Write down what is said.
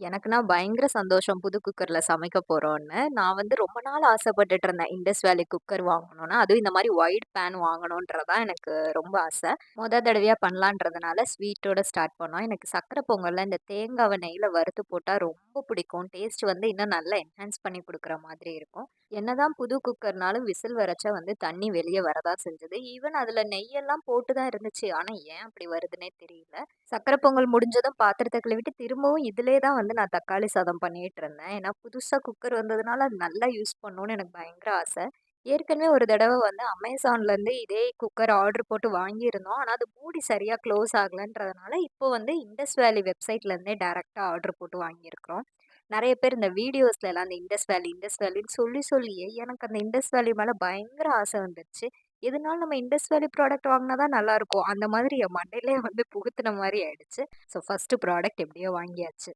எனக்குன்னா பயங்கர சந்தோஷம் புது குக்கர்ல சமைக்க போறோம்ன்னு. நான் வந்து ரொம்ப நாள் ஆசைப்பட்டுட்டு இருந்தேன். இண்டஸ் வேலி குக்கர் வாங்கணும்னு. அதுவும் இந்த மாரி ஒயிட் பேன் வாங்கணும்ன்றது தான் எனக்கு ரொம்ப ஆசை. தடவையா பண்ணலான்றதுனால ஸ்வீட்டோட ஸ்டார்ட் பண்ணோம். எனக்கு சர்க்கரை பொங்கல்ல இந்த தேங்காவ நெய்யில வறுத்து போட்டா ரொம்ப பிடிக்கும். டேஸ்ட் வந்து இன்னும் நல்லா என்ஹான்ஸ் பண்ணி குடுக்குற மாதிரி இருக்கும். என்னதான் புது குக்கர்னாலும் விசில் வரைச்சா வந்து தண்ணி வெளிய வரதான் செஞ்சது. ஈவன் அதுல நெய்யெல்லாம் போட்டு தான் இருந்துச்சு. ஆனா ஏன் அப்படி வருதுன்னே தெரியல. சக்கரை பொங்கல் முடிஞ்சதும் பாத்திரத்த கழுவிட்டு திரும்பவும் இதிலயே தான் வந்து நான் தக்காளி சாதம் பண்ணிட்டுருந்தேன். ஏன்னா புதுசா குக்கர் வந்ததுனால அது நல்லா யூஸ் பண்ணணும்னு எனக்கு பயங்கர ஆசை. ஏற்கனவே ஒரு தடவ வந்து Amazonலேருந்து இதே குக்கர் ஆர்டர் போட்டு வாங்கியிருந்தோம். ஆனா அது மூடி சரியா க்ளோஸ் ஆகலன்றதுனால, இப்போ வந்து இண்டஸ் வேலி வெப்சைட்லேருந்தே டைரக்ட்டா ஆர்டர் போட்டு வாங்கியிருக்கிறோம். நெறைய பேர் இந்த வீடியோஸ்லலாம் அந்த இண்டஸ் வேலி, இண்டஸ் வேலின்னு சொல்லி சொல்லியே எனக்கு அந்த இண்டஸ் வேலி மேல பயங்கர ஆசை வந்துருச்சு. எதுனாலும் நம்ம இண்டஸ் வேலி ப்ராடக்ட் வாங்குனா தான் நல்லாருக்கும். அந்த மாதிரி என் மண்டையிலே வந்து புகுத்துன மாரி ஆயிடுச்சு. ஸோ ஃபர்ஸ்ட்டு ப்ராடக்ட் எப்படியோ வாங்கியாச்சு.